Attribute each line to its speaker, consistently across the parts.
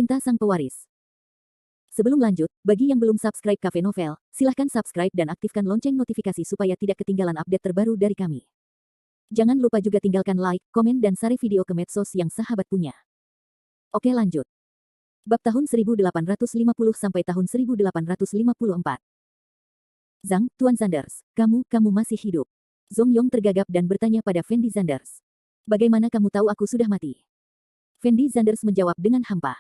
Speaker 1: Cinta Sang Pewaris. Sebelum lanjut, bagi yang belum subscribe Cafe Novel, silahkan subscribe dan aktifkan lonceng notifikasi supaya tidak ketinggalan update terbaru dari kami. Jangan lupa juga tinggalkan like, komen dan share video ke medsos yang sahabat punya. Oke lanjut. Bab tahun 1850 sampai tahun 1854. Zhang, Tuan Sanders, kamu masih hidup. Zhong Yong tergagap dan bertanya pada Fendi Sanders. Bagaimana kamu tahu aku sudah mati? Fendi Sanders menjawab dengan hampa.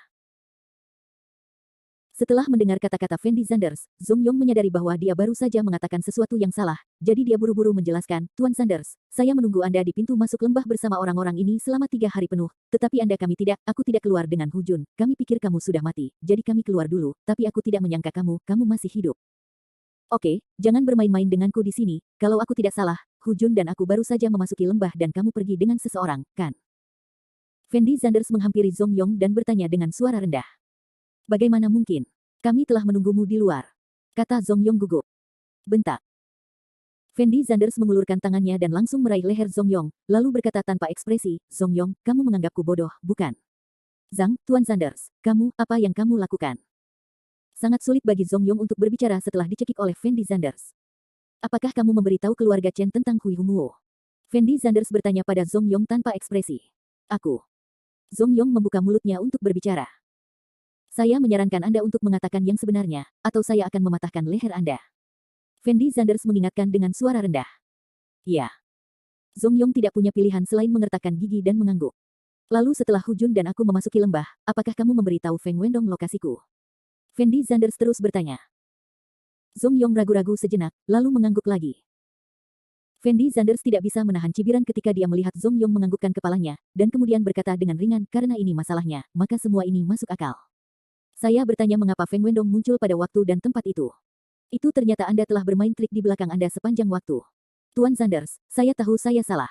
Speaker 1: Setelah mendengar kata-kata Fendi Sanders, Zhong Yong menyadari bahwa dia baru saja mengatakan sesuatu yang salah, jadi dia buru-buru menjelaskan, Tuan Sanders, saya menunggu Anda di pintu masuk lembah bersama orang-orang ini selama 3 hari penuh, tetapi kami tidak, aku tidak keluar dengan Hu Jun, kami pikir kamu sudah mati, jadi kami keluar dulu, tapi aku tidak menyangka kamu masih hidup. Oke, jangan bermain-main denganku di sini, kalau aku tidak salah, Hu Jun dan aku baru saja memasuki lembah dan kamu pergi dengan seseorang, kan? Fendi Sanders menghampiri Zhong Yong dan bertanya dengan suara rendah. Bagaimana mungkin? Kami telah menunggumu di luar, kata Zhong Yong gugup. Bentak. Fendi Sanders mengulurkan tangannya dan langsung meraih leher Zhong Yong, lalu berkata tanpa ekspresi, Zhong Yong, kamu menganggapku bodoh, bukan? Zhang, Tuan Sanders, apa yang kamu lakukan? Sangat sulit bagi Zhong Yong untuk berbicara setelah dicekik oleh Fendi Sanders. Apakah kamu memberitahu keluarga Chen tentang Hui Humuo? Fendi Sanders bertanya pada Zhong Yong tanpa ekspresi. Aku. Zhong Yong membuka mulutnya untuk berbicara. Saya menyarankan Anda untuk mengatakan yang sebenarnya, atau saya akan mematahkan leher Anda. Fendi Sanders mengingatkan dengan suara rendah. Ya. Zhong Yong tidak punya pilihan selain mengertakkan gigi dan mengangguk. Lalu setelah Hu Jun dan aku memasuki lembah, apakah kamu memberitahu Feng Wendong lokasiku? Fendi Sanders terus bertanya. Zhong Yong ragu-ragu sejenak, lalu mengangguk lagi. Fendi Sanders tidak bisa menahan cibiran ketika dia melihat Zhong Yong menganggukkan kepalanya, dan kemudian berkata dengan ringan, karena ini masalahnya, maka semua ini masuk akal. Saya bertanya mengapa Feng Wendong muncul pada waktu dan tempat itu. Itu ternyata Anda telah bermain trik di belakang Anda sepanjang waktu. Tuan Sanders, saya tahu saya salah.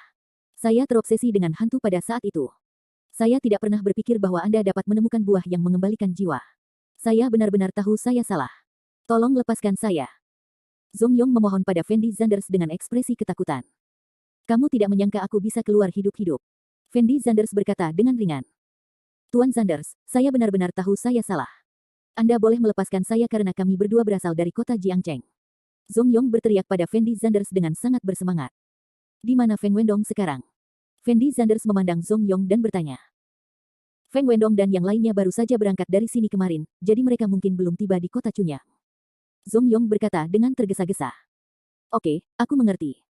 Speaker 1: Saya terobsesi dengan hantu pada saat itu. Saya tidak pernah berpikir bahwa Anda dapat menemukan buah yang mengembalikan jiwa. Saya benar-benar tahu saya salah. Tolong lepaskan saya. Zhong Yong memohon pada Fendi Sanders dengan ekspresi ketakutan. Kamu tidak menyangka aku bisa keluar hidup-hidup. Fendi Sanders berkata dengan ringan. Tuan Sanders, saya benar-benar tahu saya salah. Anda boleh melepaskan saya karena kami berdua berasal dari kota Jiangcheng. Zhong Yong berteriak pada Fendi Sanders dengan sangat bersemangat. Di mana Feng Wendong sekarang? Fendi Sanders memandang Zhong Yong dan bertanya. Feng Wendong dan yang lainnya baru saja berangkat dari sini kemarin, jadi mereka mungkin belum tiba di kota Chunyang. Zhong Yong berkata dengan tergesa-gesa. Oke, aku mengerti.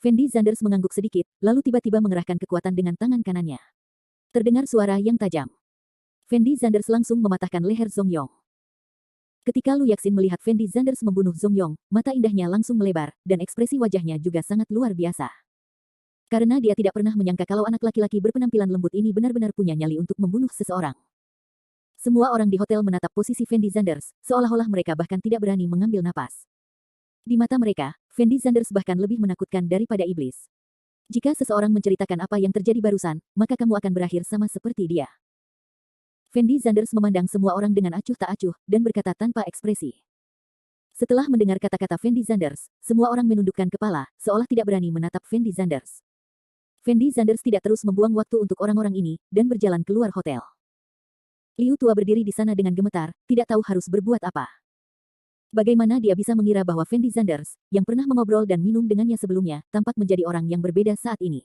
Speaker 1: Fendi Sanders mengangguk sedikit, lalu tiba-tiba mengerahkan kekuatan dengan tangan kanannya. Terdengar suara yang tajam. Fendi Sanders langsung mematahkan leher Zhong Yong. Ketika Lu Yaxin melihat Fendi Sanders membunuh Zhong Yong, mata indahnya langsung melebar, dan ekspresi wajahnya juga sangat luar biasa. Karena dia tidak pernah menyangka kalau anak laki-laki berpenampilan lembut ini benar-benar punya nyali untuk membunuh seseorang. Semua orang di hotel menatap posisi Fendi Sanders, seolah-olah mereka bahkan tidak berani mengambil napas. Di mata mereka, Fendi Sanders bahkan lebih menakutkan daripada iblis. Jika seseorang menceritakan apa yang terjadi barusan, maka kamu akan berakhir sama seperti dia. Fendi Sanders memandang semua orang dengan acuh tak acuh, dan berkata tanpa ekspresi. Setelah mendengar kata-kata Fendi Sanders, semua orang menundukkan kepala, seolah tidak berani menatap Fendi Sanders. Fendi Sanders tidak terus membuang waktu untuk orang-orang ini, dan berjalan keluar hotel. Liu tua berdiri di sana dengan gemetar, tidak tahu harus berbuat apa. Bagaimana dia bisa mengira bahwa Fendi Sanders, yang pernah mengobrol dan minum dengannya sebelumnya, tampak menjadi orang yang berbeda saat ini.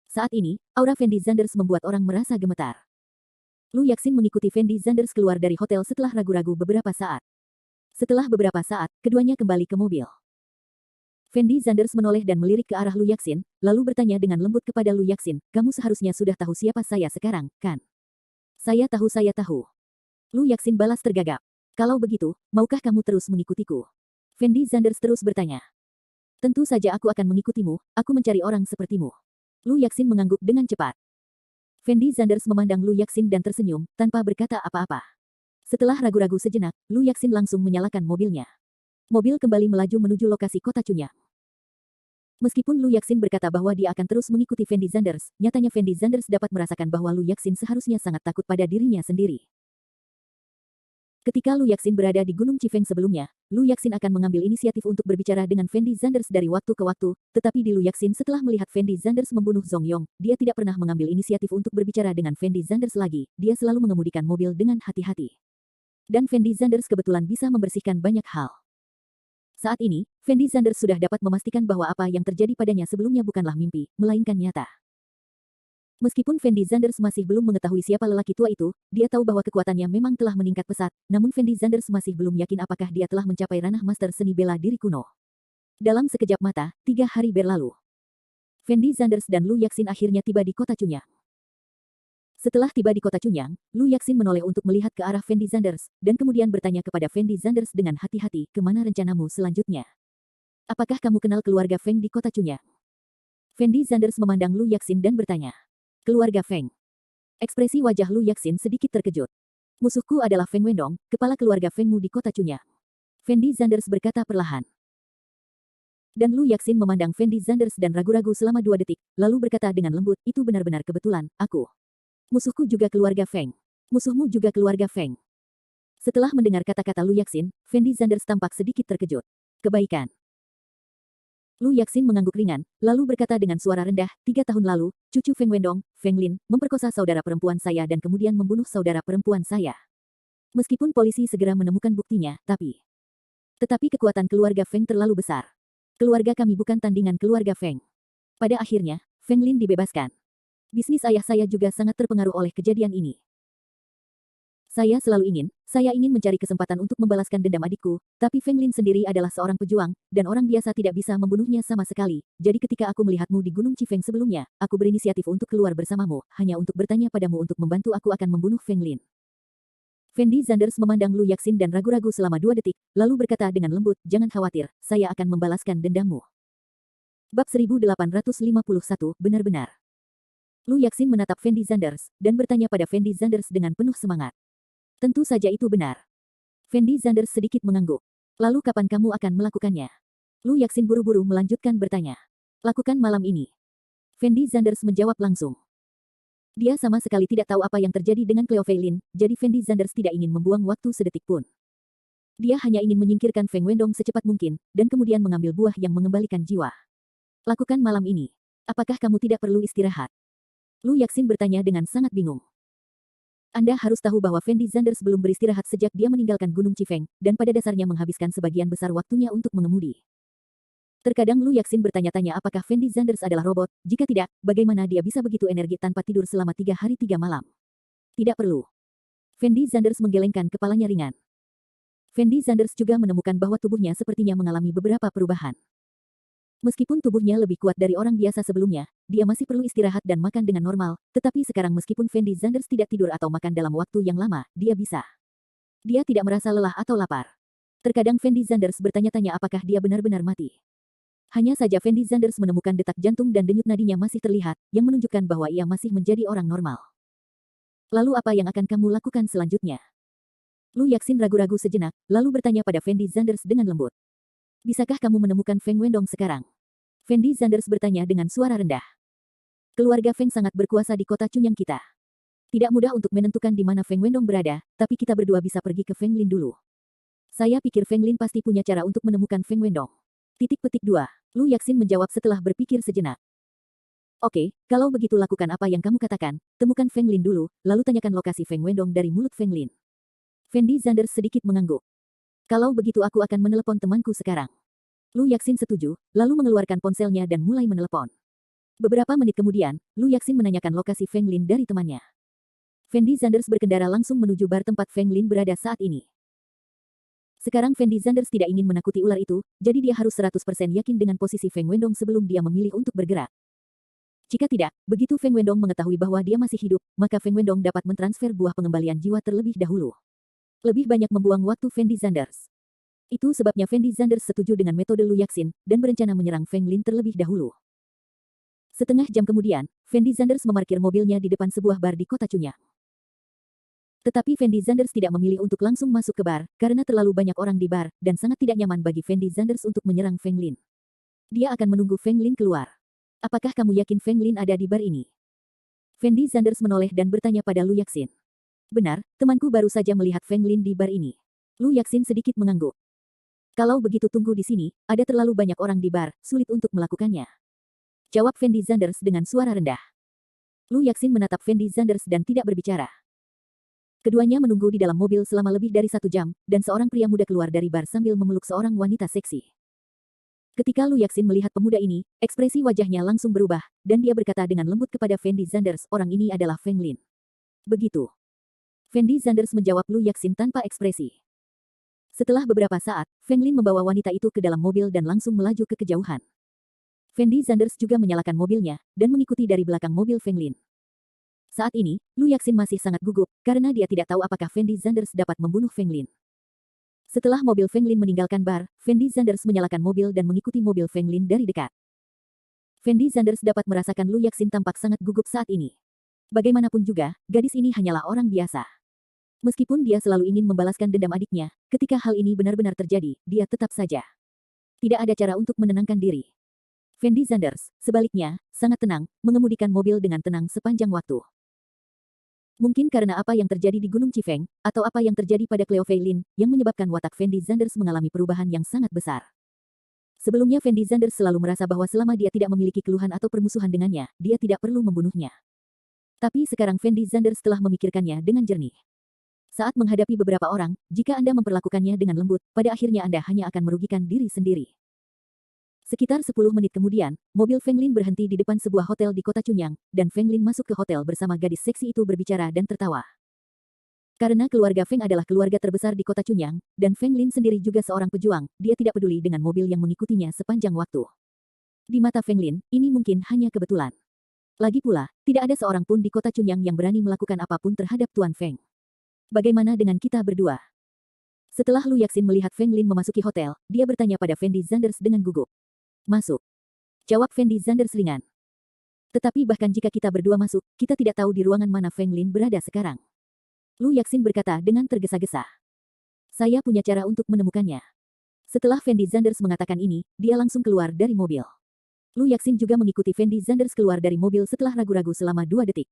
Speaker 1: Saat ini, aura Fendi Sanders membuat orang merasa gemetar. Lu Yaxin mengikuti Fendi Sanders keluar dari hotel setelah ragu-ragu beberapa saat. Setelah beberapa saat, keduanya kembali ke mobil. Fendi Sanders menoleh dan melirik ke arah Lu Yaxin, lalu bertanya dengan lembut kepada Lu Yaxin, kamu seharusnya sudah tahu siapa saya sekarang, kan? Saya tahu, saya tahu. Lu Yaxin balas tergagap. Kalau begitu, maukah kamu terus mengikutiku? Fendi Sanders terus bertanya. Tentu saja aku akan mengikutimu, aku mencari orang sepertimu. Lu Yaxin mengangguk dengan cepat. Fendi Sanders memandang Lu Yaxin dan tersenyum, tanpa berkata apa-apa. Setelah ragu-ragu sejenak, Lu Yaxin langsung menyalakan mobilnya. Mobil kembali melaju menuju lokasi kota Chunyang. Meskipun Lu Yaxin berkata bahwa dia akan terus mengikuti Fendi Sanders, nyatanya Fendi Sanders dapat merasakan bahwa Lu Yaxin seharusnya sangat takut pada dirinya sendiri. Ketika Lu Yaxin berada di Gunung Chifeng sebelumnya, Lu Yaxin akan mengambil inisiatif untuk berbicara dengan Fendi Zanders dari waktu ke waktu, tetapi di Lu Yaxin setelah melihat Fendi Zanders membunuh Zhong Yong, dia tidak pernah mengambil inisiatif untuk berbicara dengan Fendi Zanders lagi, dia selalu mengemudikan mobil dengan hati-hati. Dan Fendi Zanders kebetulan bisa membersihkan banyak hal. Saat ini, Fendi Zanders sudah dapat memastikan bahwa apa yang terjadi padanya sebelumnya bukanlah mimpi, melainkan nyata. Meskipun Fendi Zanders masih belum mengetahui siapa lelaki tua itu, dia tahu bahwa kekuatannya memang telah meningkat pesat, namun Fendi Zanders masih belum yakin apakah dia telah mencapai ranah master seni bela diri kuno. Dalam sekejap mata, 3 hari berlalu. Fendi Zanders dan Lu Yaxin akhirnya tiba di kota Chunyang. Setelah tiba di kota Chunyang, Lu Yaxin menoleh untuk melihat ke arah Fendi Zanders, dan kemudian bertanya kepada Fendi Zanders dengan hati-hati, kemana rencanamu selanjutnya? Apakah kamu kenal keluarga Feng di kota Chunyang? Fendi Zanders memandang Lu Yaxin dan bertanya. Keluarga Feng. Ekspresi wajah Lu Yaxin sedikit terkejut. Musuhku adalah Feng Wendong, kepala keluarga Fengmu di kota Chunyang. Fendi Zanders berkata perlahan. Dan Lu Yaxin memandang Fendi Zanders dan ragu-ragu selama 2 detik, lalu berkata dengan lembut, itu benar-benar kebetulan, aku. Musuhku juga keluarga Feng. Musuhmu juga keluarga Feng. Setelah mendengar kata-kata Lu Yaxin, Fendi Zanders tampak sedikit terkejut. Kebaikan. Lu Yaxin mengangguk ringan, lalu berkata dengan suara rendah, 3 tahun lalu, cucu Feng Wendong, Feng Lin, memperkosa saudara perempuan saya dan kemudian membunuh saudara perempuan saya. Meskipun polisi segera menemukan buktinya, tetapi kekuatan keluarga Feng terlalu besar. Keluarga kami bukan tandingan keluarga Feng. Pada akhirnya, Feng Lin dibebaskan. Bisnis ayah saya juga sangat terpengaruh oleh kejadian ini. Saya ingin mencari kesempatan untuk membalaskan dendam adikku, tapi Feng Lin sendiri adalah seorang pejuang, dan orang biasa tidak bisa membunuhnya sama sekali. Jadi ketika aku melihatmu di Gunung Chifeng sebelumnya, aku berinisiatif untuk keluar bersamamu, hanya untuk bertanya padamu untuk membantu aku akan membunuh Feng Lin. Fendi Zanders memandang Lu Yaxin dan ragu-ragu selama 2 detik, lalu berkata dengan lembut, jangan khawatir, saya akan membalaskan dendammu. Bab 1851, benar-benar. Lu Yaxin menatap Fendi Zanders, dan bertanya pada Fendi Zanders dengan penuh semangat. Tentu saja itu benar. Fendi Zanders sedikit mengangguk. Lalu kapan kamu akan melakukannya? Lu Yaxin buru-buru melanjutkan bertanya. Lakukan malam ini. Fendi Zanders menjawab langsung. Dia sama sekali tidak tahu apa yang terjadi dengan Cleo Fei Lin, jadi Fendi Zanders tidak ingin membuang waktu sedetik pun. Dia hanya ingin menyingkirkan Feng Wendong secepat mungkin, dan kemudian mengambil buah yang mengembalikan jiwa. Lakukan malam ini. Apakah kamu tidak perlu istirahat? Lu Yaxin bertanya dengan sangat bingung. Anda harus tahu bahwa Fendi Zanders belum beristirahat sejak dia meninggalkan Gunung Chifeng, dan pada dasarnya menghabiskan sebagian besar waktunya untuk mengemudi. Terkadang Lu Yaxin bertanya-tanya apakah Fendi Zanders adalah robot, jika tidak, bagaimana dia bisa begitu energi tanpa tidur selama 3 hari 3 malam. Tidak perlu. Fendi Zanders menggelengkan kepalanya ringan. Fendi Zanders juga menemukan bahwa tubuhnya sepertinya mengalami beberapa perubahan. Meskipun tubuhnya lebih kuat dari orang biasa sebelumnya, dia masih perlu istirahat dan makan dengan normal, tetapi sekarang meskipun Fendi Zanders tidak tidur atau makan dalam waktu yang lama, dia bisa. Dia tidak merasa lelah atau lapar. Terkadang Fendi Zanders bertanya-tanya apakah dia benar-benar mati. Hanya saja Fendi Zanders menemukan detak jantung dan denyut nadinya masih terlihat, yang menunjukkan bahwa ia masih menjadi orang normal. Lalu apa yang akan kamu lakukan selanjutnya? Lu Yaxin ragu-ragu sejenak, lalu bertanya pada Fendi Zanders dengan lembut. Bisakah kamu menemukan Feng Wendong sekarang? Fendi Zanders bertanya dengan suara rendah. Keluarga Feng sangat berkuasa di kota Chunyang kita. Tidak mudah untuk menentukan di mana Feng Wendong berada, tapi kita berdua bisa pergi ke Feng Lin dulu. Saya pikir Feng Lin pasti punya cara untuk menemukan Feng Wendong. Titik petik 2. Lu Yaxin menjawab setelah berpikir sejenak. Oke, kalau begitu lakukan apa yang kamu katakan, temukan Feng Lin dulu, lalu tanyakan lokasi Feng Wendong dari mulut Feng Lin. Fendi Zanders sedikit mengangguk. Kalau begitu aku akan menelepon temanku sekarang. Lu Yaxin setuju, lalu mengeluarkan ponselnya dan mulai menelepon. Beberapa menit kemudian, Lu Yaxin menanyakan lokasi Feng Lin dari temannya. Fendi Zanders berkendara langsung menuju bar tempat Feng Lin berada saat ini. Sekarang Fendi Zanders tidak ingin menakuti ular itu, jadi dia harus 100% yakin dengan posisi Feng Wendong sebelum dia memilih untuk bergerak. Jika tidak, begitu Feng Wendong mengetahui bahwa dia masih hidup, maka Feng Wendong dapat mentransfer buah pengembalian jiwa terlebih dahulu. Lebih banyak membuang waktu Fendi Zanders. Itu sebabnya Fendi Zanders setuju dengan metode Lu Yaxin, dan berencana menyerang Feng Lin terlebih dahulu. Setengah jam kemudian, Fendi Zanders memarkir mobilnya di depan sebuah bar di kota Chunyang. Tetapi Fendi Zanders tidak memilih untuk langsung masuk ke bar, karena terlalu banyak orang di bar, dan sangat tidak nyaman bagi Fendi Zanders untuk menyerang Feng Lin. Dia akan menunggu Feng Lin keluar. Apakah kamu yakin Feng Lin ada di bar ini? Fendi Zanders menoleh dan bertanya pada Lu Yaxin. Benar, temanku baru saja melihat Feng Lin di bar ini. Lu Yaxin sedikit mengangguk. Kalau begitu tunggu di sini, ada terlalu banyak orang di bar, sulit untuk melakukannya. Jawab Fendi Zanders dengan suara rendah. Lu Yaxin menatap Fendi Zanders dan tidak berbicara. Keduanya menunggu di dalam mobil selama lebih dari 1 jam, dan seorang pria muda keluar dari bar sambil memeluk seorang wanita seksi. Ketika Lu Yaxin melihat pemuda ini, ekspresi wajahnya langsung berubah, dan dia berkata dengan lembut kepada Fendi Zanders, orang ini adalah Feng Lin. Begitu. Fendi Zanders menjawab Lu Yaxin tanpa ekspresi. Setelah beberapa saat, Feng Lin membawa wanita itu ke dalam mobil dan langsung melaju ke kejauhan. Fendi Zanders juga menyalakan mobilnya, dan mengikuti dari belakang mobil Feng Lin. Saat ini, Lu Yaxin masih sangat gugup, karena dia tidak tahu apakah Fendi Zanders dapat membunuh Feng Lin. Setelah mobil Feng Lin meninggalkan bar, Fendi Zanders menyalakan mobil dan mengikuti mobil Feng Lin dari dekat. Fendi Zanders dapat merasakan Lu Yaxin tampak sangat gugup saat ini. Bagaimanapun juga, gadis ini hanyalah orang biasa. Meskipun dia selalu ingin membalaskan dendam adiknya, ketika hal ini benar-benar terjadi, dia tetap saja tidak ada cara untuk menenangkan diri. Fendi Zanders, sebaliknya, sangat tenang, mengemudikan mobil dengan tenang sepanjang waktu. Mungkin karena apa yang terjadi di Gunung Chifeng, atau apa yang terjadi pada Cleo Fei Lin, yang menyebabkan watak Fendi Zanders mengalami perubahan yang sangat besar. Sebelumnya Fendi Zanders selalu merasa bahwa selama dia tidak memiliki keluhan atau permusuhan dengannya, dia tidak perlu membunuhnya. Tapi sekarang Fendi Zanders telah memikirkannya dengan jernih. Saat menghadapi beberapa orang, jika Anda memperlakukannya dengan lembut, pada akhirnya Anda hanya akan merugikan diri sendiri. Sekitar 10 menit kemudian, mobil Feng Lin berhenti di depan sebuah hotel di kota Chunyang, dan Feng Lin masuk ke hotel bersama gadis seksi itu berbicara dan tertawa. Karena keluarga Feng adalah keluarga terbesar di kota Chunyang, dan Feng Lin sendiri juga seorang pejuang, dia tidak peduli dengan mobil yang mengikutinya sepanjang waktu. Di mata Feng Lin, ini mungkin hanya kebetulan. Lagi pula, tidak ada seorang pun di kota Chunyang yang berani melakukan apapun terhadap Tuan Feng. Bagaimana dengan kita berdua? Setelah Lu Yaxin melihat Feng Lin memasuki hotel, dia bertanya pada Fendi Zanders dengan gugup. Masuk. Jawab Fendi Zanders ringan. Tetapi bahkan jika kita berdua masuk, kita tidak tahu di ruangan mana Feng Lin berada sekarang. Lu Yaxin berkata dengan tergesa-gesa. Saya punya cara untuk menemukannya. Setelah Fendi Zanders mengatakan ini, dia langsung keluar dari mobil. Lu Yaxin juga mengikuti Fendi Zanders keluar dari mobil setelah ragu-ragu selama 2 detik.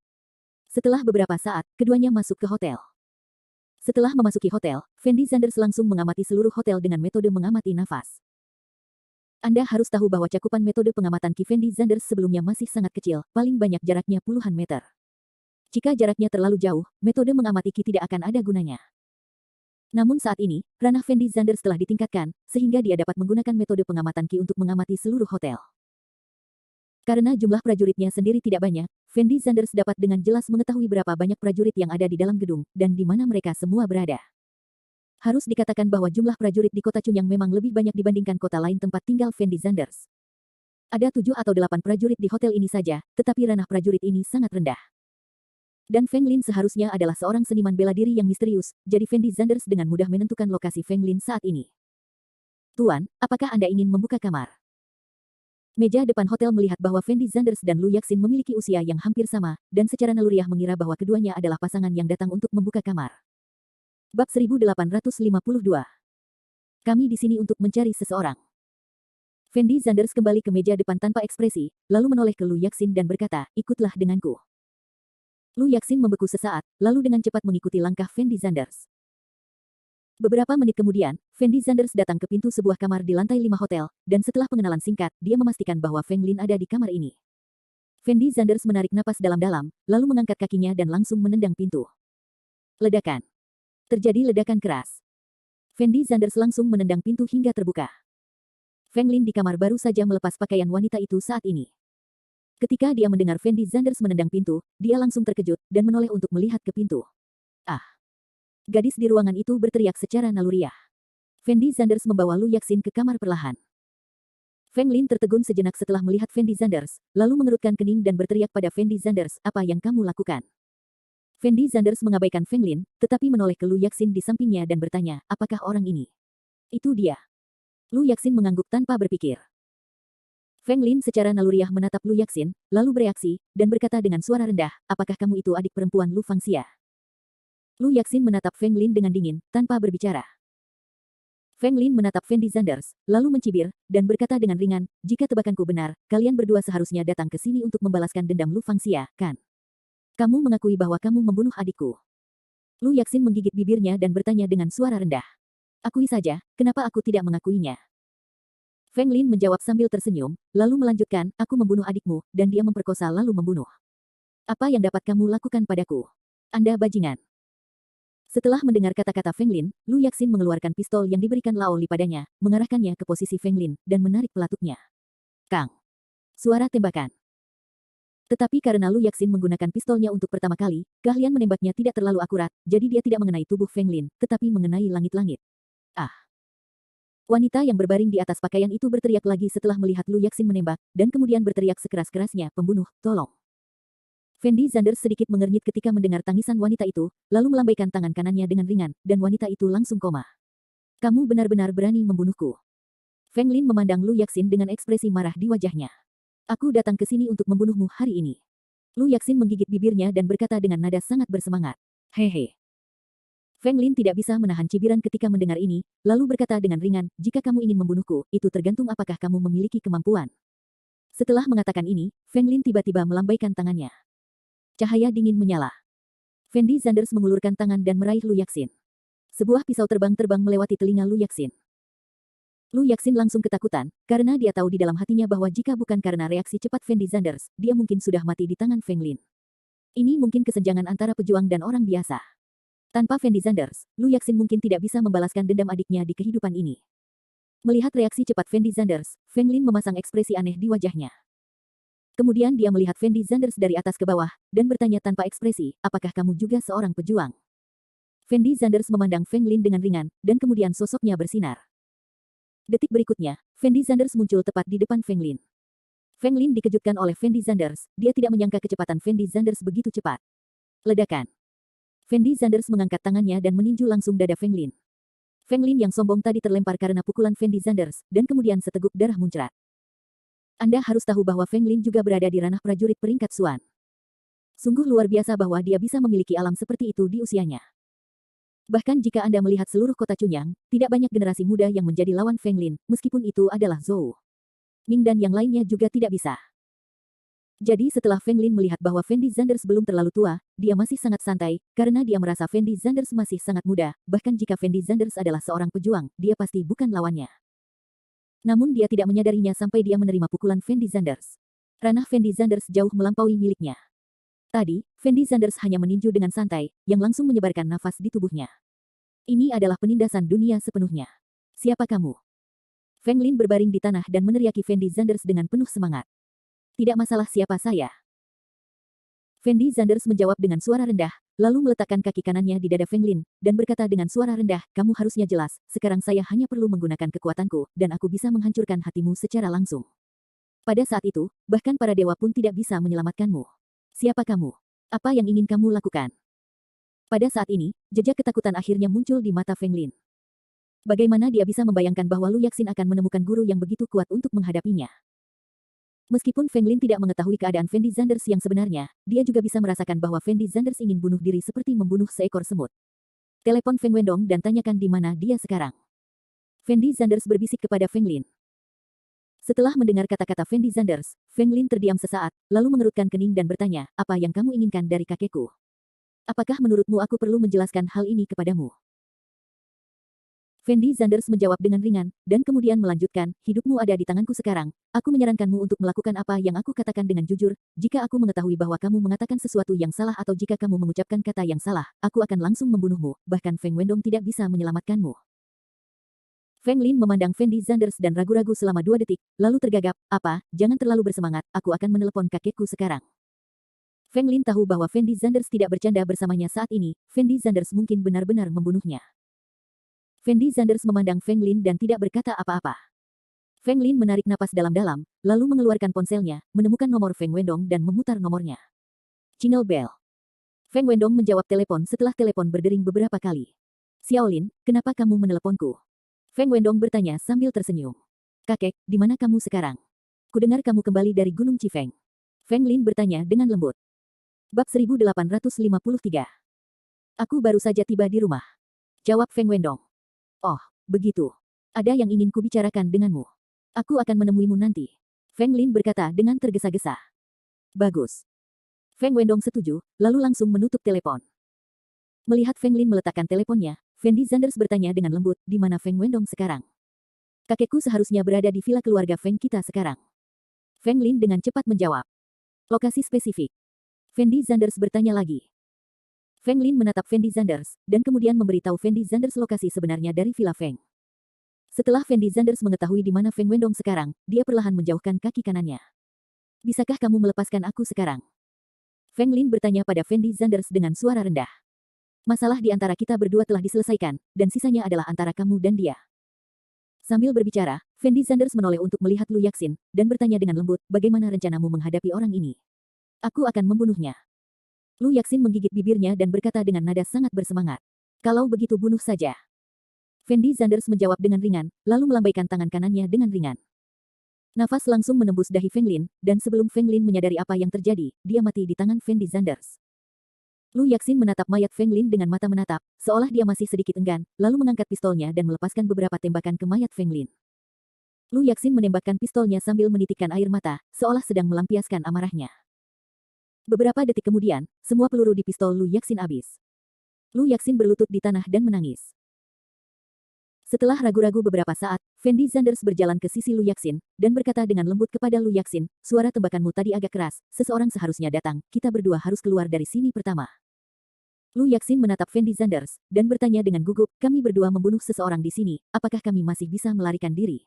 Speaker 1: Setelah beberapa saat, keduanya masuk ke hotel. Setelah memasuki hotel, Fendi Zanders langsung mengamati seluruh hotel dengan metode mengamati nafas. Anda harus tahu bahwa cakupan metode pengamatan Ki Fendi Zanders sebelumnya masih sangat kecil, paling banyak jaraknya puluhan meter. Jika jaraknya terlalu jauh, metode mengamati Ki tidak akan ada gunanya. Namun saat ini, ranah Fendi Zanders telah ditingkatkan, sehingga dia dapat menggunakan metode pengamatan Ki untuk mengamati seluruh hotel. Karena jumlah prajuritnya sendiri tidak banyak, Fendi Zanders dapat dengan jelas mengetahui berapa banyak prajurit yang ada di dalam gedung, dan di mana mereka semua berada. Harus dikatakan bahwa jumlah prajurit di kota Chunyang memang lebih banyak dibandingkan kota lain tempat tinggal Fendi Zanders. Ada 7 atau 8 prajurit di hotel ini saja, tetapi ranah prajurit ini sangat rendah. Dan Feng Lin seharusnya adalah seorang seniman bela diri yang misterius, jadi Fendi Zanders dengan mudah menentukan lokasi Feng Lin saat ini. Tuan, apakah Anda ingin membuka kamar? Meja depan hotel melihat bahwa Fendi Zanders dan Lu Yaxin memiliki usia yang hampir sama, dan secara naluriah mengira bahwa keduanya adalah pasangan yang datang untuk membuka kamar. Bab 1852. Kami di sini untuk mencari seseorang. Fendi Zanders kembali ke meja depan tanpa ekspresi, lalu menoleh ke Lu Yaxin dan berkata, ikutlah denganku. Lu Yaxin membeku sesaat, lalu dengan cepat mengikuti langkah Fendi Zanders. Beberapa menit kemudian, Fendi Zanders datang ke pintu sebuah kamar di lantai 5 hotel, dan setelah pengenalan singkat, dia memastikan bahwa Feng Lin ada di kamar ini. Fendi Zanders menarik napas dalam-dalam, lalu mengangkat kakinya dan langsung menendang pintu. Ledakan. Terjadi ledakan keras. Fendi Zanders langsung menendang pintu hingga terbuka. Feng Lin di kamar baru saja melepas pakaian wanita itu saat ini. Ketika dia mendengar Fendi Zanders menendang pintu, dia langsung terkejut dan menoleh untuk melihat ke pintu. Ah! Gadis di ruangan itu berteriak secara naluriah. Fendi Zanders membawa Lu Yaxin ke kamar perlahan. Feng Lin tertegun sejenak setelah melihat Fendi Zanders, lalu mengerutkan kening dan berteriak pada Fendi Zanders, apa yang kamu lakukan? Fendi Zanders mengabaikan Feng Lin, tetapi menoleh ke Lu Yaxin di sampingnya dan bertanya, apakah orang ini? Itu dia. Lu Yaxin mengangguk tanpa berpikir. Feng Lin secara naluriah menatap Lu Yaxin, lalu bereaksi, dan berkata dengan suara rendah, apakah kamu itu adik perempuan Lu Fangxia? Lu Yaxin menatap Feng Lin dengan dingin, tanpa berbicara. Feng Lin menatap Fendi Zanders, lalu mencibir, dan berkata dengan ringan, jika tebakanku benar, kalian berdua seharusnya datang ke sini untuk membalaskan dendam Lu Fangxia, kan? Kamu mengakui bahwa kamu membunuh adikku. Lu Yaxin menggigit bibirnya dan bertanya dengan suara rendah. Akui saja, kenapa aku tidak mengakuinya? Feng Lin menjawab sambil tersenyum, lalu melanjutkan, aku membunuh adikmu, dan dia memperkosa lalu membunuh. Apa yang dapat kamu lakukan padaku? Anda bajingan. Setelah mendengar kata-kata Feng Lin, Lu Yaxin mengeluarkan pistol yang diberikan Lao Li padanya, mengarahkannya ke posisi Feng Lin, dan menarik pelatuknya. Kang. Suara tembakan. Tetapi karena Lu Yaxin menggunakan pistolnya untuk pertama kali, keahlian menembaknya tidak terlalu akurat, jadi dia tidak mengenai tubuh Feng Lin, tetapi mengenai langit-langit. Ah! Wanita yang berbaring di atas pakaian itu berteriak lagi setelah melihat Lu Yaxin menembak, dan kemudian berteriak sekeras-kerasnya, pembunuh, tolong. Fendi Zanders sedikit mengernyit ketika mendengar tangisan wanita itu, lalu melambaikan tangan kanannya dengan ringan, dan wanita itu langsung koma. Kamu benar-benar berani membunuhku. Feng Lin memandang Lu Yaxin dengan ekspresi marah di wajahnya. Aku datang ke sini untuk membunuhmu hari ini. Lu Yaxin menggigit bibirnya dan berkata dengan nada sangat bersemangat. Hehe. Feng Lin tidak bisa menahan cibiran ketika mendengar ini, lalu berkata dengan ringan, jika kamu ingin membunuhku, itu tergantung apakah kamu memiliki kemampuan. Setelah mengatakan ini, Feng Lin tiba-tiba melambaikan tangannya. Cahaya dingin menyala. Fendi Zanders mengulurkan tangan dan meraih Lu Yaxin. Sebuah pisau terbang melewati telinga Lu Yaxin. Lu Yaxin langsung ketakutan, karena dia tahu di dalam hatinya bahwa jika bukan karena reaksi cepat Fendi Zanders, dia mungkin sudah mati di tangan Feng Lin. Ini mungkin kesenjangan antara pejuang dan orang biasa. Tanpa Fendi Zanders, Lu Yaxin mungkin tidak bisa membalaskan dendam adiknya di kehidupan ini. Melihat reaksi cepat Fendi Zanders, Feng Lin memasang ekspresi aneh di wajahnya. Kemudian dia melihat Fendi Zanders dari atas ke bawah, dan bertanya tanpa ekspresi, apakah kamu juga seorang pejuang? Fendi Zanders memandang Feng Lin dengan ringan, dan kemudian sosoknya bersinar. Detik berikutnya, Fendi Zanders muncul tepat di depan Feng Lin. Feng Lin dikejutkan oleh Fendi Zanders, dia tidak menyangka kecepatan Fendi Zanders begitu cepat. Ledakan. Fendi Zanders mengangkat tangannya dan meninju langsung dada Feng Lin. Feng Lin yang sombong tadi terlempar karena pukulan Fendi Zanders, dan kemudian seteguk darah muncrat. Anda harus tahu bahwa Feng Lin juga berada di ranah prajurit peringkat Suan. Sungguh luar biasa bahwa dia bisa memiliki alam seperti itu di usianya. Bahkan jika Anda melihat seluruh kota Chunyang, tidak banyak generasi muda yang menjadi lawan Feng Lin, meskipun itu adalah Zhou Ming dan yang lainnya juga tidak bisa. Jadi setelah Feng Lin melihat bahwa Fendi Zanders belum terlalu tua, dia masih sangat santai, karena dia merasa Fendi Zanders masih sangat muda, bahkan jika Fendi Zanders adalah seorang pejuang, dia pasti bukan lawannya. Namun dia tidak menyadarinya sampai dia menerima pukulan Fendi Zanders. Ranah Fendi Zanders jauh melampaui miliknya. Tadi, Fendi Zanders hanya meninju dengan santai, yang langsung menyebarkan nafas di tubuhnya. Ini adalah penindasan dunia sepenuhnya. Siapa kamu? Feng Lin berbaring di tanah dan meneriaki Fendi Zanders dengan penuh semangat. Tidak masalah siapa saya. Fendi Zanders menjawab dengan suara rendah, lalu meletakkan kaki kanannya di dada Feng Lin, dan berkata dengan suara rendah, kamu harusnya jelas, sekarang saya hanya perlu menggunakan kekuatanku, dan aku bisa menghancurkan hatimu secara langsung. Pada saat itu, bahkan para dewa pun tidak bisa menyelamatkanmu. Siapa kamu? Apa yang ingin kamu lakukan? Pada saat ini, jejak ketakutan akhirnya muncul di mata Feng Lin. Bagaimana dia bisa membayangkan bahwa Lu Yaxin akan menemukan guru yang begitu kuat untuk menghadapinya? Meskipun Feng Lin tidak mengetahui keadaan Fendi Zanders yang sebenarnya, dia juga bisa merasakan bahwa Fendi Zanders ingin bunuh diri seperti membunuh seekor semut. Telepon Feng Wendong dan tanyakan di mana dia sekarang. Fendi Zanders berbisik kepada Feng Lin. Setelah mendengar kata-kata Fendi Zanders, Feng Lin terdiam sesaat, lalu mengerutkan kening dan bertanya, apa yang kamu inginkan dari kakekku? Apakah menurutmu aku perlu menjelaskan hal ini kepadamu? Fendi Zanders menjawab dengan ringan, dan kemudian melanjutkan, hidupmu ada di tanganku sekarang, aku menyarankanmu untuk melakukan apa yang aku katakan dengan jujur, jika aku mengetahui bahwa kamu mengatakan sesuatu yang salah atau jika kamu mengucapkan kata yang salah, aku akan langsung membunuhmu, bahkan Feng Wendong tidak bisa menyelamatkanmu. Feng Lin memandang Fendi Zanders dan ragu-ragu selama 2 detik, lalu tergagap, apa, jangan terlalu bersemangat, aku akan menelepon kakekku sekarang. Feng Lin tahu bahwa Fendi Zanders tidak bercanda bersamanya saat ini, Fendi Zanders mungkin benar-benar membunuhnya. Fendi Zanders memandang Feng Lin dan tidak berkata apa-apa. Feng Lin menarik napas dalam-dalam, lalu mengeluarkan ponselnya, menemukan nomor Feng Wendong dan memutar nomornya. Jingle bell. Feng Wendong menjawab telepon setelah telepon berdering beberapa kali. Xiaolin, kenapa kamu meneleponku? Feng Wendong bertanya sambil tersenyum. Kakek, di mana kamu sekarang? Kudengar kamu kembali dari Gunung Chifeng. Feng Lin bertanya dengan lembut. Bab 1853. Aku baru saja tiba di rumah. Jawab Feng Wendong. Oh, begitu. Ada yang ingin kubicarakan denganmu. Aku akan menemuimu nanti. Feng Lin berkata dengan tergesa-gesa. Bagus. Feng Wendong setuju, lalu langsung menutup telepon. Melihat Feng Lin meletakkan teleponnya, Fendi Zanders bertanya dengan lembut, di mana Feng Wendong sekarang? Kakekku seharusnya berada di villa keluarga Feng kita sekarang. Feng Lin dengan cepat menjawab. Lokasi spesifik. Fendi Zanders bertanya lagi. Feng Lin menatap Fendi Zanders, dan kemudian memberitahu Fendi Zanders lokasi sebenarnya dari villa Feng. Setelah Fendi Zanders mengetahui di mana Feng Wendong sekarang, dia perlahan menjauhkan kaki kanannya. Bisakah kamu melepaskan aku sekarang? Feng Lin bertanya pada Fendi Zanders dengan suara rendah. Masalah di antara kita berdua telah diselesaikan, dan sisanya adalah antara kamu dan dia. Sambil berbicara, Fendi Zanders menoleh untuk melihat Lu Yaxin, dan bertanya dengan lembut, bagaimana rencanamu menghadapi orang ini? Aku akan membunuhnya. Lu Yaxin menggigit bibirnya dan berkata dengan nada sangat bersemangat. Kalau begitu bunuh saja. Fendi Zanders menjawab dengan ringan, lalu melambaikan tangan kanannya dengan ringan. Nafas langsung menembus dahi Feng Lin, dan sebelum Feng Lin menyadari apa yang terjadi, dia mati di tangan Fendi Zanders. Lu Yaxin menatap mayat Feng Lin dengan mata menatap, seolah dia masih sedikit enggan, lalu mengangkat pistolnya dan melepaskan beberapa tembakan ke mayat Feng Lin. Lu Yaxin menembakkan pistolnya sambil menitikkan air mata, seolah sedang melampiaskan amarahnya. Beberapa detik kemudian, semua peluru di pistol Lu Yaxin habis. Lu Yaxin berlutut di tanah dan menangis. Setelah ragu-ragu beberapa saat, Fendi Zanders berjalan ke sisi Lu Yaxin, dan berkata dengan lembut kepada Lu Yaxin, suara tembakanmu tadi agak keras, seseorang seharusnya datang, kita berdua harus keluar dari sini pertama. Lu Yaxin menatap Fendi Zanders, dan bertanya dengan gugup, kami berdua membunuh seseorang di sini, apakah kami masih bisa melarikan diri?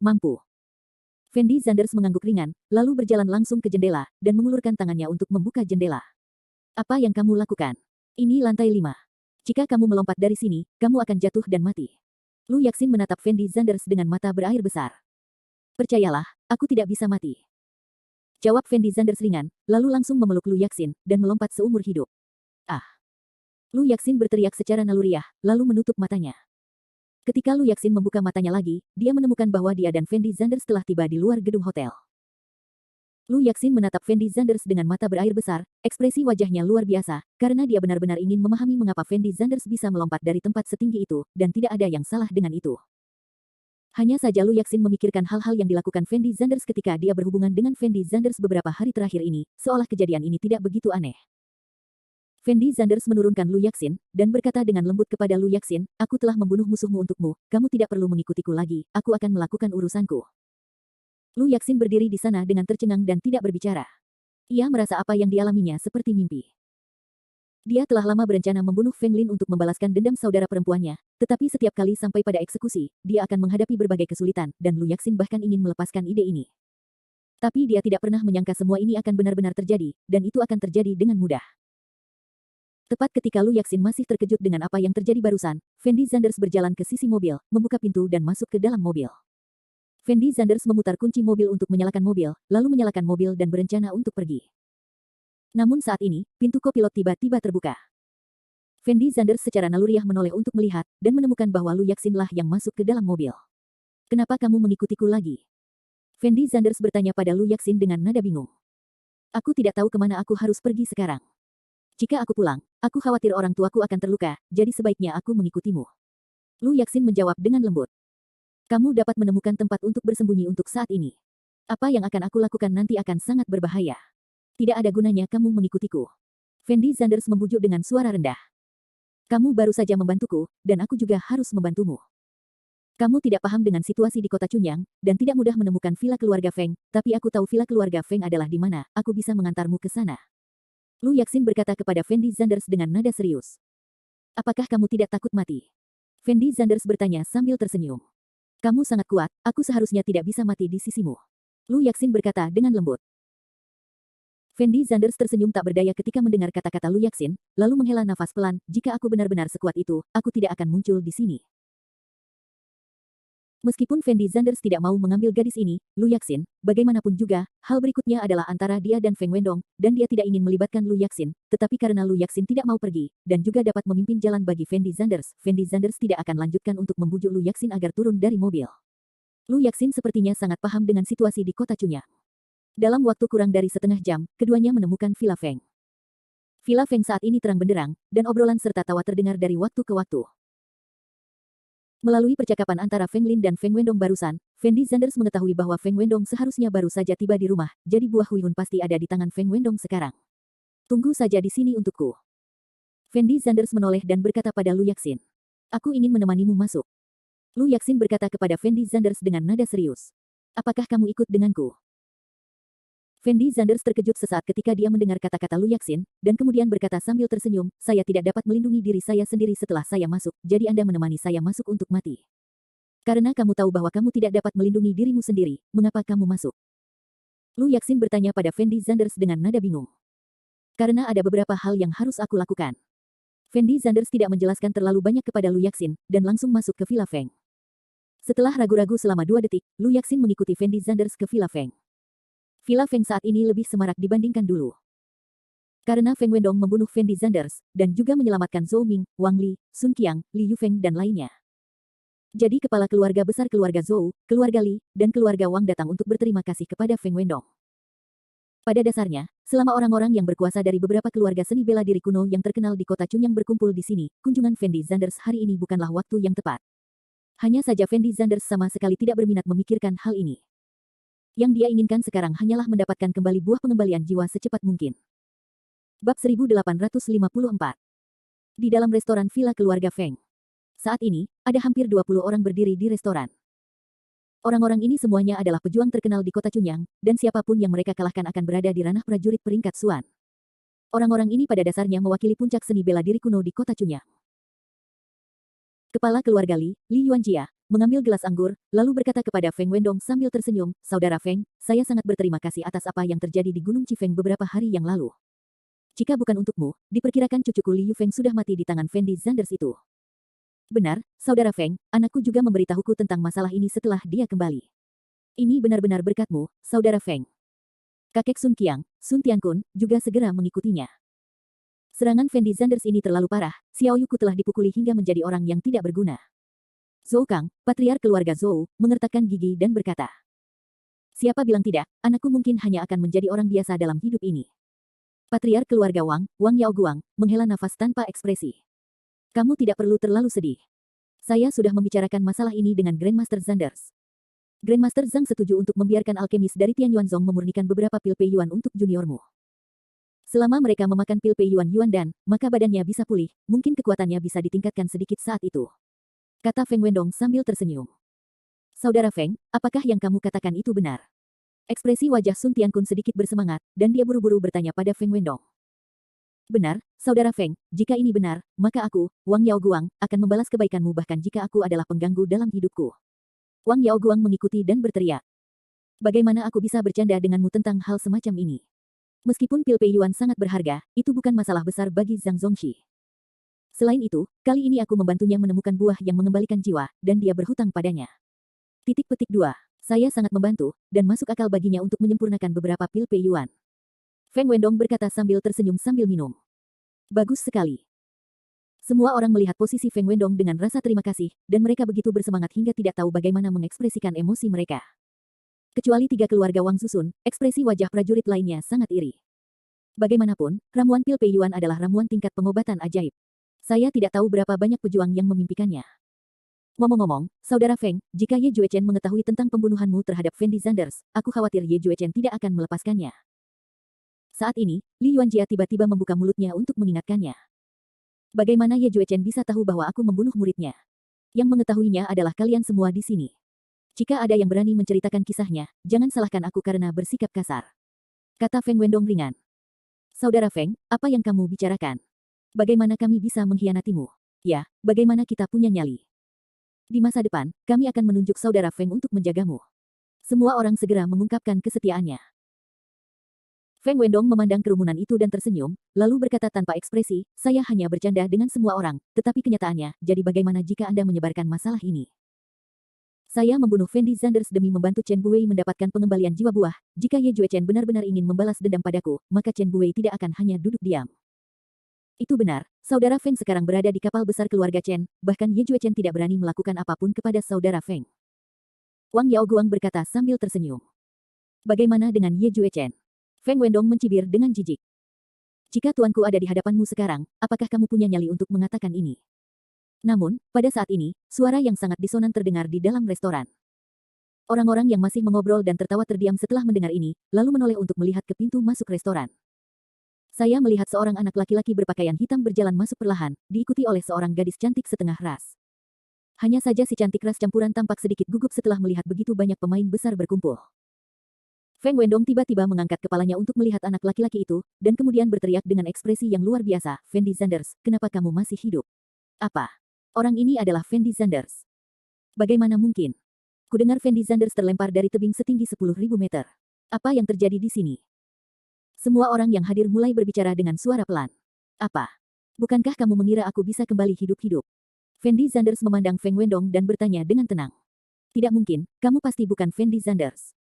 Speaker 1: Mampu. Fendi Zanders mengangguk ringan, lalu berjalan langsung ke jendela, dan mengulurkan tangannya untuk membuka jendela. Apa yang kamu lakukan? Ini lantai 5. Jika kamu melompat dari sini, kamu akan jatuh dan mati. Lu Yaxin menatap Fendi Zanders dengan mata berair besar. Percayalah, aku tidak bisa mati. Jawab Fendi Zanders ringan, lalu langsung memeluk Lu Yaxin, dan melompat seumur hidup. Ah! Lu Yaxin berteriak secara naluriah, lalu menutup matanya. Ketika Lu Yaxin membuka matanya lagi, dia menemukan bahwa dia dan Fendi Zanders telah tiba di luar gedung hotel. Lu Yaxin menatap Fendi Zanders dengan mata berair besar, ekspresi wajahnya luar biasa, karena dia benar-benar ingin memahami mengapa Fendi Zanders bisa melompat dari tempat setinggi itu, dan tidak ada yang salah dengan itu. Hanya saja Lu Yaxin memikirkan hal-hal yang dilakukan Fendi Zanders ketika dia berhubungan dengan Fendi Zanders beberapa hari terakhir ini, seolah kejadian ini tidak begitu aneh. Fendi Zanders menurunkan Lu Yaxin, dan berkata dengan lembut kepada Lu Yaxin, aku telah membunuh musuhmu untukmu, kamu tidak perlu mengikutiku lagi, aku akan melakukan urusanku. Lu Yaxin berdiri di sana dengan tercengang dan tidak berbicara. Ia merasa apa yang dialaminya seperti mimpi. Dia telah lama berencana membunuh Feng Lin untuk membalaskan dendam saudara perempuannya, tetapi setiap kali sampai pada eksekusi, dia akan menghadapi berbagai kesulitan, dan Lu Yaxin bahkan ingin melepaskan ide ini. Tapi dia tidak pernah menyangka semua ini akan benar-benar terjadi, dan itu akan terjadi dengan mudah. Tepat ketika Lu Yaxin masih terkejut dengan apa yang terjadi barusan, Fendi Zanders berjalan ke sisi mobil, membuka pintu dan masuk ke dalam mobil. Fendi Zanders memutar kunci mobil untuk menyalakan mobil, lalu menyalakan mobil dan berencana untuk pergi. Namun saat ini, pintu kopilot tiba-tiba terbuka. Fendi Zanders secara naluriah menoleh untuk melihat, dan menemukan bahwa Lu Yaxin lah yang masuk ke dalam mobil. Kenapa kamu mengikutiku lagi? Fendi Zanders bertanya pada Lu Yaxin dengan nada bingung. Aku tidak tahu kemana aku harus pergi sekarang. Jika aku pulang, aku khawatir orang tuaku akan terluka, jadi sebaiknya aku mengikutimu. Lu Yaxin menjawab dengan lembut. Kamu dapat menemukan tempat untuk bersembunyi untuk saat ini. Apa yang akan aku lakukan nanti akan sangat berbahaya. Tidak ada gunanya kamu mengikutiku. Fendi Zanders membujuk dengan suara rendah. Kamu baru saja membantuku, dan aku juga harus membantumu. Kamu tidak paham dengan situasi di kota Chunyang, dan tidak mudah menemukan villa keluarga Feng, tapi aku tahu villa keluarga Feng adalah di mana, aku bisa mengantarmu ke sana. Lu Yaxin berkata kepada Fendi Zanders dengan nada serius. Apakah kamu tidak takut mati? Fendi Zanders bertanya sambil tersenyum. Kamu sangat kuat, aku seharusnya tidak bisa mati di sisimu. Lu Yaxin berkata dengan lembut. Fendi Zanders tersenyum tak berdaya ketika mendengar kata-kata Lu Yaxin, lalu menghela nafas pelan, jika aku benar-benar sekuat itu, aku tidak akan muncul di sini. Meskipun Fendi Zanders tidak mau mengambil gadis ini, Lu Yaxin, bagaimanapun juga, hal berikutnya adalah antara dia dan Feng Wendong, dan dia tidak ingin melibatkan Lu Yaxin, tetapi karena Lu Yaxin tidak mau pergi, dan juga dapat memimpin jalan bagi Fendi Zanders tidak akan lanjutkan untuk membujuk Lu Yaxin agar turun dari mobil. Lu Yaxin sepertinya sangat paham dengan situasi di kota Chunyang. Dalam waktu kurang dari setengah jam, keduanya menemukan Villa Feng. Villa Feng saat ini terang benderang, dan obrolan serta tawa terdengar dari waktu ke waktu. Melalui percakapan antara Feng Lin dan Feng Wendong barusan, Fendi Zanders mengetahui bahwa Feng Wendong seharusnya baru saja tiba di rumah, jadi buah Huihun pasti ada di tangan Feng Wendong sekarang. Tunggu saja di sini untukku. Fendi Zanders menoleh dan berkata pada Lu Yaxin. Aku ingin menemanimu masuk. Lu Yaxin berkata kepada Fendi Zanders dengan nada serius. Apakah kamu ikut denganku? Fendi Zanders terkejut sesaat ketika dia mendengar kata-kata Lu Yaxin, dan kemudian berkata sambil tersenyum, saya tidak dapat melindungi diri saya sendiri setelah saya masuk, jadi Anda menemani saya masuk untuk mati. Karena kamu tahu bahwa kamu tidak dapat melindungi dirimu sendiri, mengapa kamu masuk? Lu Yaxin bertanya pada Fendi Zanders dengan nada bingung. Karena ada beberapa hal yang harus aku lakukan. Fendi Zanders tidak menjelaskan terlalu banyak kepada Lu Yaxin, dan langsung masuk ke Villa Feng. Setelah ragu-ragu selama 2 detik, Lu Yaxin mengikuti Fendi Zanders ke Villa Feng. Villa Feng saat ini lebih semarak dibandingkan dulu. Karena Feng Wendong membunuh Fendi Zanders, dan juga menyelamatkan Zhou Ming, Wang Li, Sun Qiang, Li Yufeng dan lainnya. Jadi kepala keluarga besar keluarga Zhou, keluarga Li, dan keluarga Wang datang untuk berterima kasih kepada Feng Wendong. Pada dasarnya, selama orang-orang yang berkuasa dari beberapa keluarga seni bela diri kuno yang terkenal di kota Chunyang berkumpul di sini, kunjungan Fendi Zanders hari ini bukanlah waktu yang tepat. Hanya saja Fendi Zanders sama sekali tidak berminat memikirkan hal ini. Yang dia inginkan sekarang hanyalah mendapatkan kembali buah pengembalian jiwa secepat mungkin. Bab 1854. Di dalam restoran villa keluarga Feng. Saat ini, ada hampir 20 orang berdiri di restoran. Orang-orang ini semuanya adalah pejuang terkenal di kota Chunyang, dan siapapun yang mereka kalahkan akan berada di ranah prajurit peringkat Suan. Orang-orang ini pada dasarnya mewakili puncak seni bela diri kuno di kota Chunyang. Kepala keluarga Li, Li Yuanjia, mengambil gelas anggur, lalu berkata kepada Feng Wendong sambil tersenyum, Saudara Feng, saya sangat berterima kasih atas apa yang terjadi di Gunung Chifeng beberapa hari yang lalu. Jika bukan untukmu, diperkirakan cucuku Li Yufeng sudah mati di tangan Fendi Zanders itu. Benar, Saudara Feng, anakku juga memberitahuku tentang masalah ini setelah dia kembali. Ini benar-benar berkatmu, Saudara Feng. Kakek Sun Qiang, Sun Tiankun, juga segera mengikutinya. Serangan Fendi Zanders ini terlalu parah, Xiao Yuku telah dipukuli hingga menjadi orang yang tidak berguna. Zhou Kang, patriark keluarga Zhou, mengertakkan gigi dan berkata. Siapa bilang tidak, anakku mungkin hanya akan menjadi orang biasa dalam hidup ini. Patriark keluarga Wang, Wang Yaoguang, menghela nafas tanpa ekspresi. Kamu tidak perlu terlalu sedih. Saya sudah membicarakan masalah ini dengan Grandmaster Zanders. Grandmaster Zhang setuju untuk membiarkan alkemis dari Tian Yuanzong memurnikan beberapa pil Pei Yuan untuk juniormu. Selama mereka memakan pil Pei Yuan dan, maka badannya bisa pulih, mungkin kekuatannya bisa ditingkatkan sedikit saat itu. Kata Feng Wendong sambil tersenyum. Saudara Feng, apakah yang kamu katakan itu benar? Ekspresi wajah Sun Tiankun sedikit bersemangat, dan dia buru-buru bertanya pada Feng Wendong. Benar, Saudara Feng, jika ini benar, maka aku, Wang Yaoguang, akan membalas kebaikanmu bahkan jika aku adalah pengganggu dalam hidupku. Wang Yaoguang mengikuti dan berteriak. Bagaimana aku bisa bercanda denganmu tentang hal semacam ini? Meskipun pil Pei Yuan sangat berharga, itu bukan masalah besar bagi Zhang Zongxi. Selain itu, kali ini aku membantunya menemukan buah yang mengembalikan jiwa, dan dia berhutang padanya. Titik petik 2. Saya sangat membantu, dan masuk akal baginya untuk menyempurnakan beberapa pil Pei Yuan. Feng Wendong berkata sambil tersenyum sambil minum. Bagus sekali. Semua orang melihat posisi Feng Wendong dengan rasa terima kasih, dan mereka begitu bersemangat hingga tidak tahu bagaimana mengekspresikan emosi mereka. Kecuali 3 keluarga Wang Susun, ekspresi wajah prajurit lainnya sangat iri. Bagaimanapun, ramuan pil Pei Yuan adalah ramuan tingkat pengobatan ajaib. Saya tidak tahu berapa banyak pejuang yang memimpikannya. Ngomong-ngomong, Saudara Feng, jika Ye Juechen mengetahui tentang pembunuhanmu terhadap Fendi Zanders, aku khawatir Ye Juechen tidak akan melepaskannya. Saat ini, Li Yuanjia tiba-tiba membuka mulutnya untuk mengingatkannya. Bagaimana Ye Juechen bisa tahu bahwa aku membunuh muridnya? Yang mengetahuinya adalah kalian semua di sini. Jika ada yang berani menceritakan kisahnya, jangan salahkan aku karena bersikap kasar. Kata Feng Wendong ringan. Saudara Feng, apa yang kamu bicarakan? Bagaimana kami bisa mengkhianatimu? Ya, bagaimana kita punya nyali? Di masa depan, kami akan menunjuk Saudara Feng untuk menjagamu. Semua orang segera mengungkapkan kesetiaannya. Feng Wendong memandang kerumunan itu dan tersenyum, lalu berkata tanpa ekspresi, saya hanya bercanda dengan semua orang, tetapi kenyataannya, jadi bagaimana jika Anda menyebarkan masalah ini? Saya membunuh Fendi Zanders demi membantu Chen Buwei mendapatkan pengembalian jiwa buah. Jika Ye Juechen benar-benar ingin membalas dendam padaku, maka Chen Buwei tidak akan hanya duduk diam. Itu benar, Saudara Feng sekarang berada di kapal besar keluarga Chen, bahkan Ye Juechen tidak berani melakukan apapun kepada Saudara Feng. Wang Yaoguang berkata sambil tersenyum. Bagaimana dengan Ye Juechen? Feng Wendong mencibir dengan jijik. Jika tuanku ada di hadapanmu sekarang, apakah kamu punya nyali untuk mengatakan ini? Namun, pada saat ini, suara yang sangat disonan terdengar di dalam restoran. Orang-orang yang masih mengobrol dan tertawa terdiam setelah mendengar ini, lalu menoleh untuk melihat ke pintu masuk restoran. Saya melihat seorang anak laki-laki berpakaian hitam berjalan masuk perlahan, diikuti oleh seorang gadis cantik setengah ras. Hanya saja si cantik ras campuran tampak sedikit gugup setelah melihat begitu banyak pemain besar berkumpul. Feng Wendong tiba-tiba mengangkat kepalanya untuk melihat anak laki-laki itu, dan kemudian berteriak dengan ekspresi yang luar biasa, "Fendi Zanders, kenapa kamu masih hidup? Apa? Orang ini adalah Fendi Zanders. Bagaimana mungkin? Kudengar Fendi Zanders terlempar dari tebing setinggi 10.000 meter. Apa yang terjadi di sini?" Semua orang yang hadir mulai berbicara dengan suara pelan. "Apa? Bukankah kamu mengira aku bisa kembali hidup-hidup?" Fendi Zanders memandang Feng Wendong dan bertanya dengan tenang. "Tidak mungkin, kamu pasti bukan Fendi Zanders."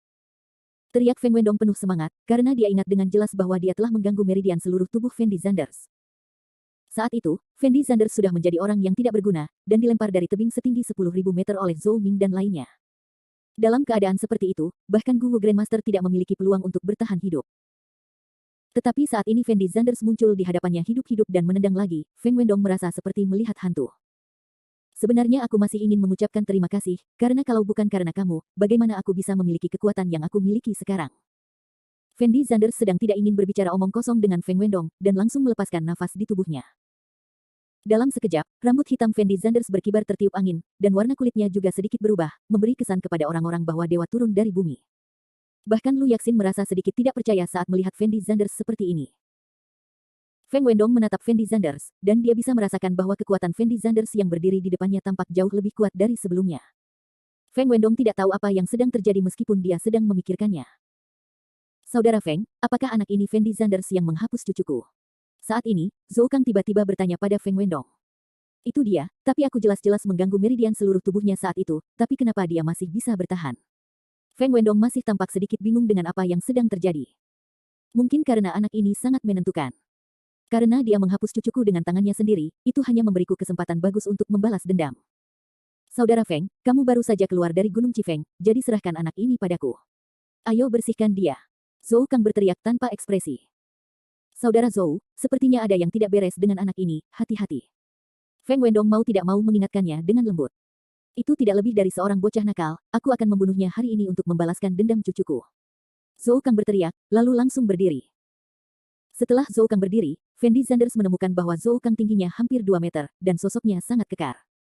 Speaker 1: Teriak Feng Wendong penuh semangat, karena dia ingat dengan jelas bahwa dia telah mengganggu meridian seluruh tubuh Fendi Zanders. Saat itu, Fendi Zanders sudah menjadi orang yang tidak berguna, dan dilempar dari tebing setinggi 10.000 meter oleh Zhou Ming dan lainnya. Dalam keadaan seperti itu, bahkan Gu Wu Grandmaster tidak memiliki peluang untuk bertahan hidup. Tetapi saat ini Fendi Zanders muncul di hadapannya hidup-hidup dan menendang lagi, Feng Wendong merasa seperti melihat hantu. "Sebenarnya aku masih ingin mengucapkan terima kasih, karena kalau bukan karena kamu, bagaimana aku bisa memiliki kekuatan yang aku miliki sekarang?" Fendi Zanders sedang tidak ingin berbicara omong kosong dengan Feng Wendong, dan langsung melepaskan nafas di tubuhnya. Dalam sekejap, rambut hitam Fendi Zanders berkibar tertiup angin, dan warna kulitnya juga sedikit berubah, memberi kesan kepada orang-orang bahwa dewa turun dari bumi. Bahkan Lu Yaxin merasa sedikit tidak percaya saat melihat Fendi Zanders seperti ini. Feng Wendong menatap Fendi Zanders, dan dia bisa merasakan bahwa kekuatan Fendi Zanders yang berdiri di depannya tampak jauh lebih kuat dari sebelumnya. Feng Wendong tidak tahu apa yang sedang terjadi meskipun dia sedang memikirkannya. "Saudara Feng, apakah anak ini Fendi Zanders yang menghapus cucuku?" Saat ini, Zhou Kang tiba-tiba bertanya pada Feng Wendong. "Itu dia, tapi aku jelas-jelas mengganggu meridian seluruh tubuhnya saat itu, tapi kenapa dia masih bisa bertahan?" Feng Wendong masih tampak sedikit bingung dengan apa yang sedang terjadi. Mungkin karena anak ini sangat menentukan. Karena dia menghapus cucuku dengan tangannya sendiri, itu hanya memberiku kesempatan bagus untuk membalas dendam. "Saudara Feng, kamu baru saja keluar dari Gunung Chifeng, jadi serahkan anak ini padaku. Ayo bersihkan dia." Zhou Kang berteriak tanpa ekspresi. "Saudara Zhou, sepertinya ada yang tidak beres dengan anak ini, hati-hati." Feng Wendong mau tidak mau mengingatkannya dengan lembut. "Itu tidak lebih dari seorang bocah nakal, aku akan membunuhnya hari ini untuk membalaskan dendam cucuku." Zhou Kang berteriak, lalu langsung berdiri. Setelah Zhou Kang berdiri, Fendi Zanders menemukan bahwa Zhou Kang tingginya hampir 2 meter, dan sosoknya sangat kekar.